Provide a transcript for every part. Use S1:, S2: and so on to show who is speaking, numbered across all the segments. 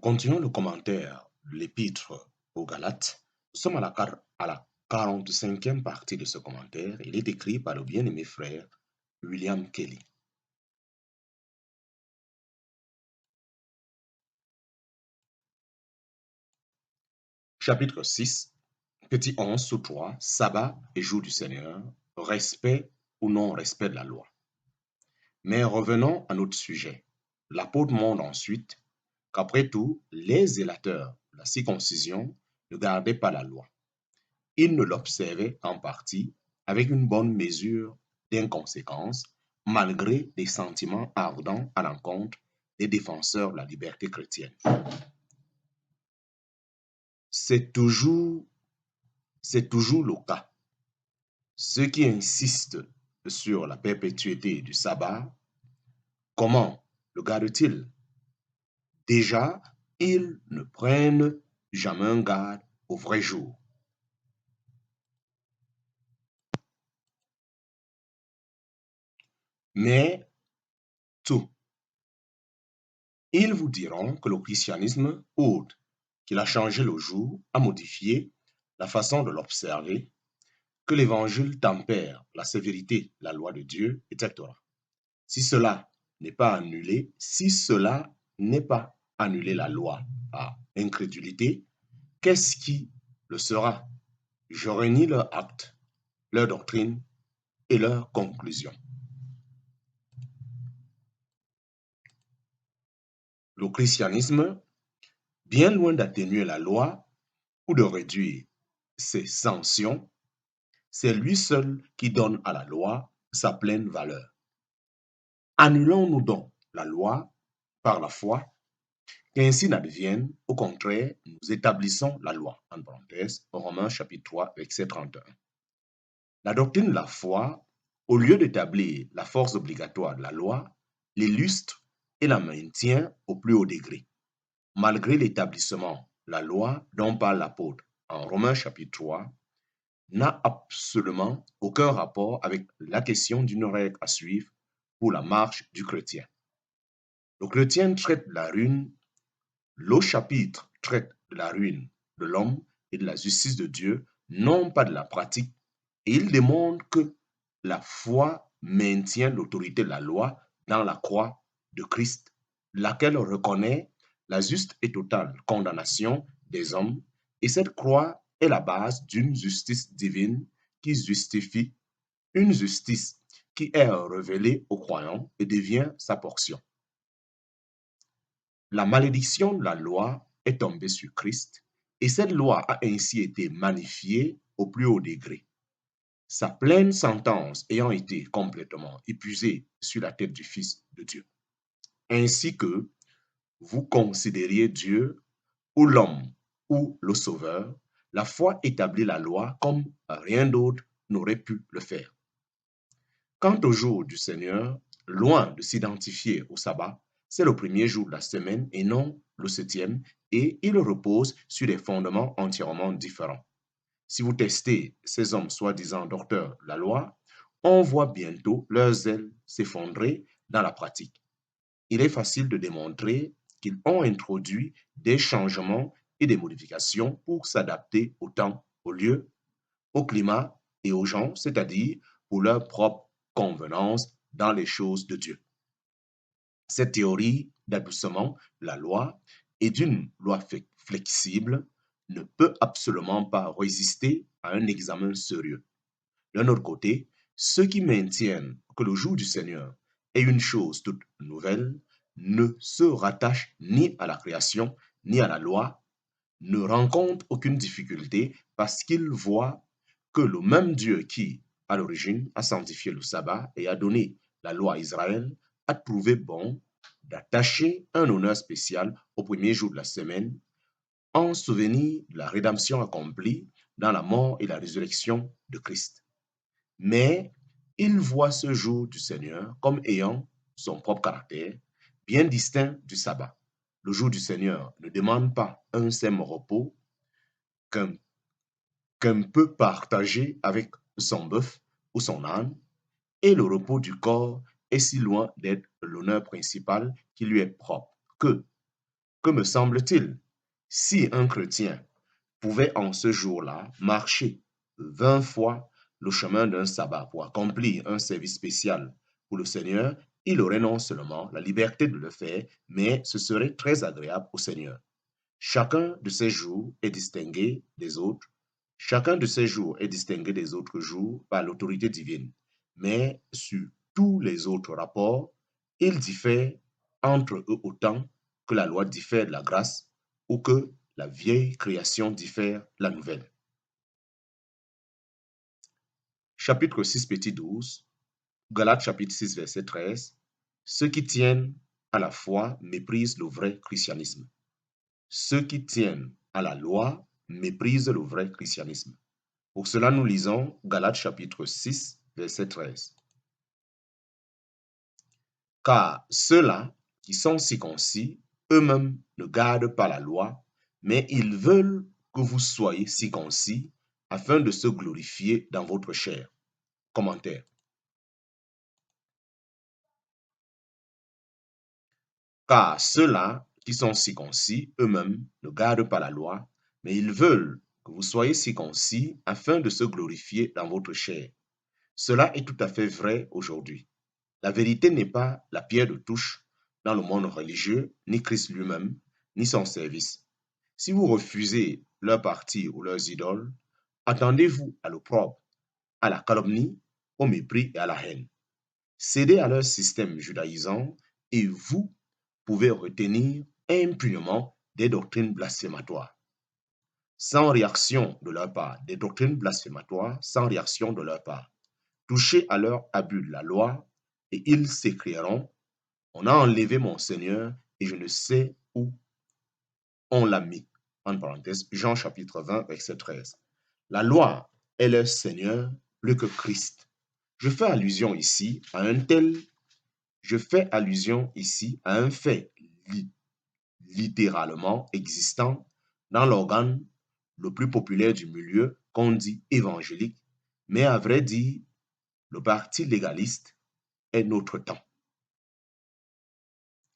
S1: Continuons le commentaire de l'Épître aux Galates. Nous sommes à la 45e partie de ce commentaire. Il est écrit par le bien-aimé frère William Kelly. Chapitre 6, petit 11 sous 3, sabbat et jour du Seigneur, respect ou non-respect de la loi. Mais revenons à notre sujet. L'apôtre montre ensuite qu'après tout, les zélateurs de la circoncision ne gardaient pas la loi. Ils ne l'observaient qu'en partie, avec une bonne mesure d'inconséquence, malgré des sentiments ardents à l'encontre des défenseurs de la liberté chrétienne. C'est toujours le cas. Ceux qui insistent sur la perpétuité du sabbat, comment le gardent-ils? Déjà, ils ne prennent jamais un garde au vrai jour. Mais tout. Ils vous diront que le christianisme, outre qu'il a changé le jour, a modifié la façon de l'observer, que l'évangile tempère la sévérité, la loi de Dieu, etc. Si cela n'est pas annulé la loi par incrédulité, qu'est-ce qui le sera? Je renie leurs actes, leur doctrine et leurs conclusions. Le christianisme, bien loin d'atténuer la loi ou de réduire ses sanctions, c'est lui seul qui donne à la loi sa pleine valeur. Annulons-nous donc la loi par la foi, qu'ainsi n'advienne, au contraire, nous établissons la loi. En parenthèse, Romains chapitre 3, verset 31. La doctrine de la foi, au lieu d'établir la force obligatoire de la loi, l'illustre et la maintient au plus haut degré. Malgré l'établissement, la loi dont parle l'apôtre en Romains chapitre 3 n'a absolument aucun rapport avec la question d'une règle à suivre pour la marche du chrétien. Le chrétien traite de la ruine, le chapitre traite de la ruine de l'homme et de la justice de Dieu, non pas de la pratique, et il démontre que la foi maintient l'autorité de la loi dans la croix de Christ, laquelle reconnaît la juste et totale condamnation des hommes, et cette croix est la base d'une justice divine qui justifie, une justice qui est révélée aux croyants et devient sa portion. La malédiction de la loi est tombée sur Christ et cette loi a ainsi été magnifiée au plus haut degré. Sa pleine sentence ayant été complètement épuisée sur la tête du Fils de Dieu. Ainsi que vous considériez Dieu ou l'homme ou le Sauveur, la foi établit la loi comme rien d'autre n'aurait pu le faire. Quant au jour du Seigneur, loin de s'identifier au sabbat, c'est le premier jour de la semaine et non le 7e, et il repose sur des fondements entièrement différents. Si vous testez ces hommes soi-disant docteurs de la loi, on voit bientôt leurs ailes s'effondrer dans la pratique. Il est facile de démontrer qu'ils ont introduit des changements et des modifications pour s'adapter au temps, au lieu, au climat et aux gens, c'est-à-dire pour leur propre convenance dans les choses de Dieu. Cette théorie d'adoucissement de la loi et d'une loi flexible ne peut absolument pas résister à un examen sérieux. D'un autre côté, ceux qui maintiennent que le jour du Seigneur est une chose toute nouvelle ne se rattachent ni à la création ni à la loi, ne rencontrent aucune difficulté parce qu'ils voient que le même Dieu qui, à l'origine, a sanctifié le sabbat et a donné la loi à Israël, a trouvé bon d'attacher un honneur spécial au premier jour de la semaine en souvenir de la rédemption accomplie dans la mort et la résurrection de Christ. Mais il voit ce jour du Seigneur comme ayant son propre caractère, bien distinct du sabbat. Le jour du Seigneur ne demande pas un simple repos qu'un peut partager avec son bœuf ou son âne, et le repos du corps est si loin d'être l'honneur principal qui lui est propre que, Que me semble-t-il? Si un chrétien pouvait en ce jour-là marcher 20 fois le chemin d'un sabbat pour accomplir un service spécial pour le Seigneur, il aurait non seulement la liberté de le faire, mais ce serait très agréable au Seigneur. Chacun de ces jours est distingué des autres. Chacun de ces jours est distingué des autres jours par l'autorité divine. Mais sur tous les autres rapports, ils diffèrent entre eux autant que la loi diffère de la grâce ou que la vieille création diffère de la nouvelle. Chapitre 6, petit 12, Galates chapitre 6, verset 13. Ceux qui tiennent à la foi méprisent le vrai christianisme. Ceux qui tiennent à la loi méprisent le vrai christianisme. Pour cela, nous lisons Galates chapitre 6, verset 13. Car ceux-là qui sont circoncis, eux-mêmes ne gardent pas la loi, mais ils veulent que vous soyez circoncis afin de se glorifier dans votre chair. Commentaire. Car ceux-là qui sont circoncis, eux-mêmes ne gardent pas la loi, mais ils veulent que vous soyez circoncis afin de se glorifier dans votre chair. Cela est tout à fait vrai aujourd'hui. La vérité n'est pas la pierre de touche dans le monde religieux, ni Christ lui-même, ni son service. Si vous refusez leur parti ou leurs idoles, attendez-vous à l'opprobre, à la calomnie, au mépris et à la haine. Cédez à leur système judaïsant et vous pouvez retenir impunément des doctrines blasphématoires. Sans réaction de leur part, des doctrines blasphématoires sans réaction de leur part. Touchez à leur abus de la loi et ils s'écrieront: on a enlevé mon Seigneur et je ne sais où on l'a mis. En parenthèse, Jean chapitre 20, verset 13. La loi est leur Seigneur plus que Christ. Je fais allusion ici à un fait littéralement existant dans l'organe le plus populaire du milieu qu'on dit évangélique, mais à vrai dire, le parti légaliste est notre temps.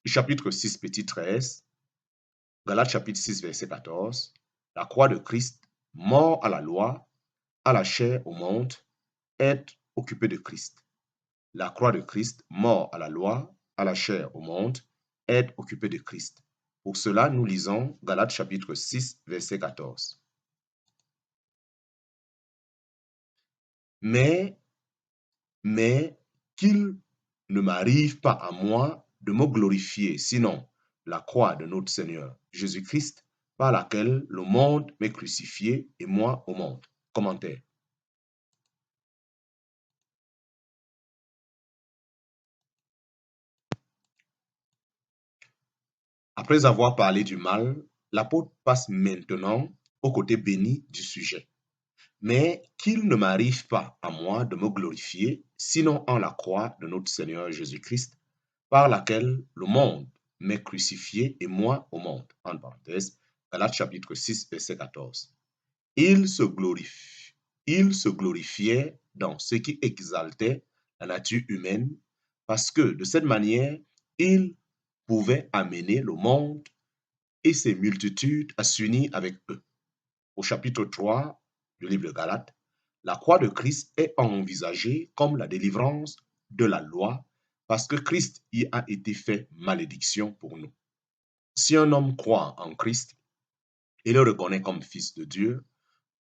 S1: Chapitre 6, petit 13, Galates chapitre 6, verset 14, la croix de Christ, mort à la loi, à la chair, au monde, est occupée de Christ. La croix de Christ, mort à la loi, à la chair, au monde, est occupée de Christ. Pour cela, nous lisons Galates chapitre 6, verset 14. Mais qu'il ne m'arrive pas à moi de me glorifier, sinon la croix de notre Seigneur Jésus-Christ, par laquelle le monde m'est crucifié et moi au monde. Commentaire. Après avoir parlé du mal, l'apôtre passe maintenant au côté béni du sujet. Mais qu'il ne m'arrive pas à moi de me glorifier, sinon en la croix de notre Seigneur Jésus-Christ, par laquelle le monde m'est crucifié et moi au monde. En parenthèse, Galates chapitre 6, verset 14. Il se glorifiait dans ce qui exaltait la nature humaine, parce que de cette manière, il pouvait amener le monde et ses multitudes à s'unir avec eux. Au chapitre 3 du livre de Galates, la croix de Christ est envisagée comme la délivrance de la loi parce que Christ y a été fait malédiction pour nous. Si un homme croit en Christ et le reconnaît comme fils de Dieu,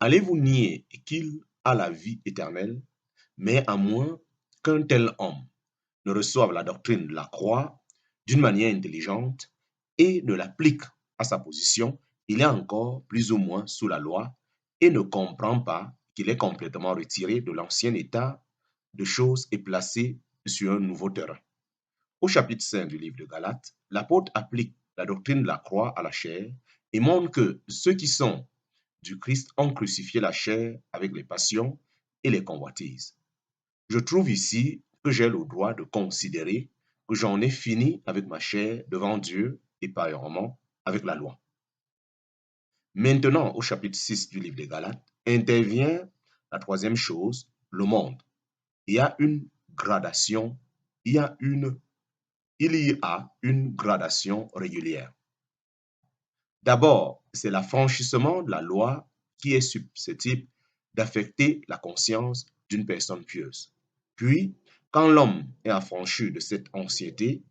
S1: allez-vous nier qu'il a la vie éternelle? Mais à moins qu'un tel homme ne reçoive la doctrine de la croix d'une manière intelligente et ne l'applique à sa position, il est encore plus ou moins sous la loi et ne comprend pas qu'il est complètement retiré de l'ancien état de choses et placé sur un nouveau terrain. Au chapitre 5 du livre de Galates, l'apôtre applique la doctrine de la croix à la chair et montre que ceux qui sont du Christ ont crucifié la chair avec les passions et les convoitises. Je trouve ici que j'ai le droit de considérer que j'en ai fini avec ma chair devant Dieu et pareillement avec la loi. Maintenant, au chapitre 6 du livre des Galates, intervient la troisième chose, le monde. Il y a une gradation, il y a une gradation régulière. D'abord, c'est l'affranchissement de la loi qui est susceptible d'affecter la conscience d'une personne pieuse. Puis, quand l'homme est affranchi de cette anxiété,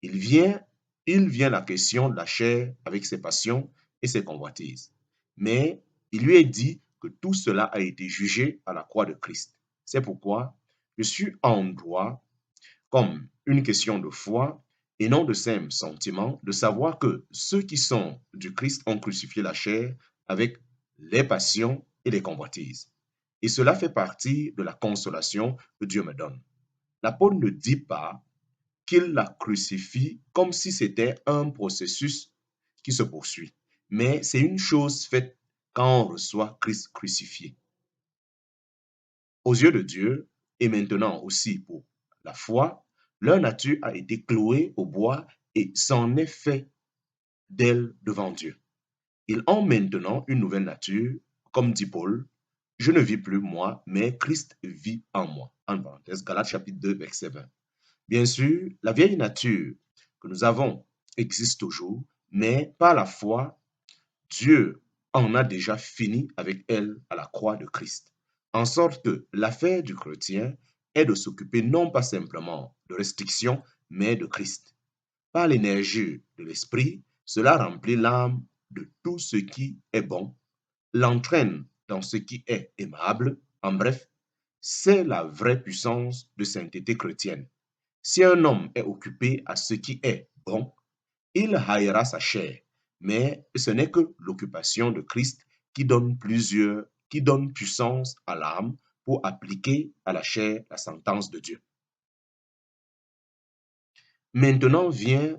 S1: il vient, il vient la question de la chair avec ses passions et ses convoitises. Mais il lui est dit que tout cela a été jugé à la croix de Christ. C'est pourquoi je suis en droit, comme une question de foi et non de simple sentiment, de savoir que ceux qui sont du Christ ont crucifié la chair avec les passions et les convoitises. Et cela fait partie de la consolation que Dieu me donne. L'apôtre ne dit pas qu'il la crucifie comme si c'était un processus qui se poursuit, mais c'est une chose faite quand on reçoit Christ crucifié. Aux yeux de Dieu, et maintenant aussi pour la foi, leur nature a été clouée au bois et s'en est fait d'elle devant Dieu. Ils ont maintenant une nouvelle nature, comme dit Paul, je ne vis plus moi, mais Christ vit en moi. En parenthèse, Galates chapitre 2, verset 20. Bien sûr, la vieille nature que nous avons existe toujours, mais par la foi, Dieu en a déjà fini avec elle à la croix de Christ. En sorte que l'affaire du chrétien est de s'occuper non pas simplement de restrictions, mais de Christ. Par l'énergie de l'esprit, cela remplit l'âme de tout ce qui est bon, l'entraîne dans ce qui est aimable. En bref, c'est la vraie puissance de sainteté chrétienne. Si un homme est occupé à ce qui est bon, il haïra sa chair, mais ce n'est que l'occupation de Christ qui donne puissance à l'âme pour appliquer à la chair la sentence de Dieu. Maintenant vient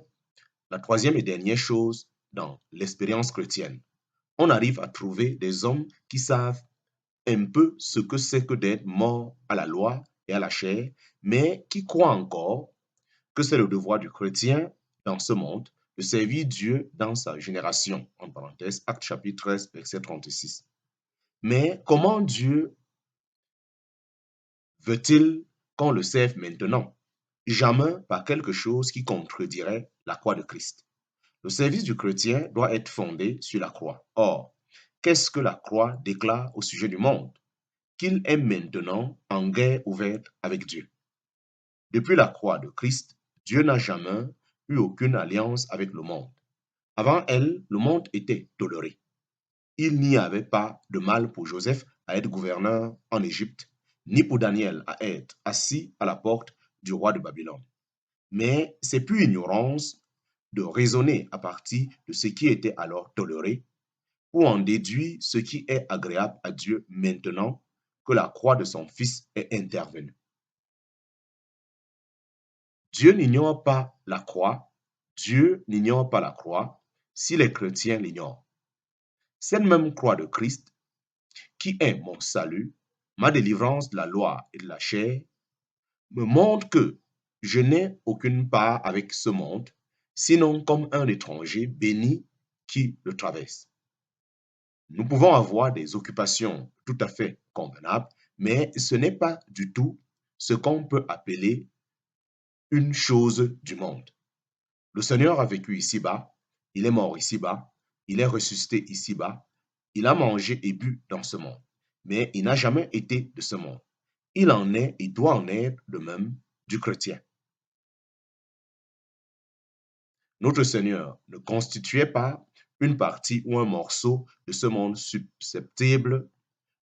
S1: la troisième et dernière chose dans l'expérience chrétienne. On arrive à trouver des hommes qui savent un peu ce que c'est que d'être mort à la loi et à la chair, mais qui croient encore que c'est le devoir du chrétien dans ce monde de servir Dieu dans sa génération. En parenthèse, Acte chapitre 13, verset 36. Mais comment Dieu veut-il qu'on le serve maintenant? Jamais par quelque chose qui contredirait la croix de Christ. Le service du chrétien doit être fondé sur la croix. Or, qu'est-ce que la croix déclare au sujet du monde? Qu'il est maintenant en guerre ouverte avec Dieu. Depuis la croix de Christ, Dieu n'a jamais eu aucune alliance avec le monde. Avant elle, le monde était toléré. Il n'y avait pas de mal pour Joseph à être gouverneur en Égypte, ni pour Daniel à être assis à la porte du roi de Babylone. Mais c'est plus ignorance de raisonner à partir de ce qui était alors toléré pour en déduire ce qui est agréable à Dieu maintenant que la croix de son Fils est intervenue. Dieu n'ignore pas la croix, Dieu n'ignore pas la croix si les chrétiens l'ignorent. Cette même croix de Christ, qui est mon salut, ma délivrance de la loi et de la chair, me montre que je n'ai aucune part avec ce monde, sinon comme un étranger béni qui le traverse. Nous pouvons avoir des occupations tout à fait convenables, mais ce n'est pas du tout ce qu'on peut appeler une chose du monde. Le Seigneur a vécu ici-bas, il est mort ici-bas, il est ressuscité ici-bas, il a mangé et bu dans ce monde, mais il n'a jamais été de ce monde. Il en est et doit en être de même du chrétien. Notre Seigneur ne constituait pas une partie ou un morceau de ce monde susceptible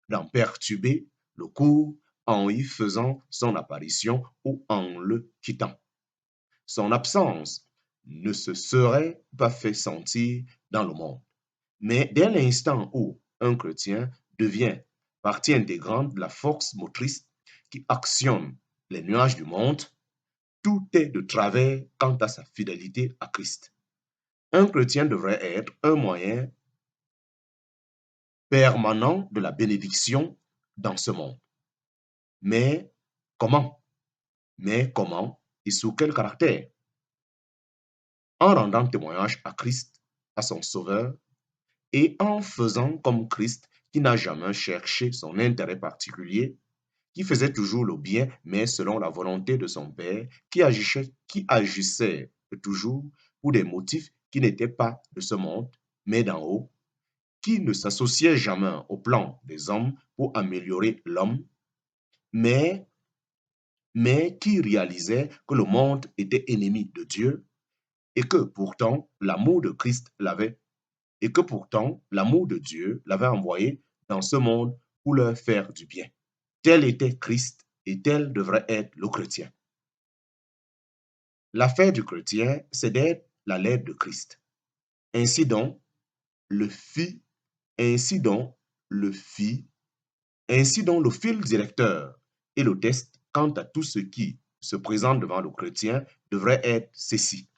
S1: d'en perturber le cours en y faisant son apparition ou en le quittant. Son absence ne se serait pas fait sentir dans le monde. Mais dès l'instant où un chrétien devient partie intégrante de la force motrice qui actionne les nuages du monde, tout est de travers quant à sa fidélité à Christ. Un chrétien devrait être un moyen permanent de la bénédiction dans ce monde. Mais comment? Mais comment et sous quel caractère? En rendant témoignage à Christ, à son Sauveur, et en faisant comme Christ qui n'a jamais cherché son intérêt particulier, qui faisait toujours le bien, mais selon la volonté de son Père, qui agissait toujours pour des motifs qui n'étaient pas de ce monde, mais d'en haut, qui ne s'associait jamais au plan des hommes pour améliorer l'homme, mais, mais qui réalisait que le monde était ennemi de Dieu et que pourtant l'amour de Christ l'avait, et que pourtant l'amour de Dieu l'avait envoyé dans ce monde pour leur faire du bien. Tel était Christ et tel devrait être le chrétien. L'affaire du chrétien, c'est d'être la lettre de Christ. Ainsi donc, le fit, ainsi donc, le fit, ainsi donc le fil directeur et le test quant à tout ce qui se présente devant le chrétien devrait être ceci.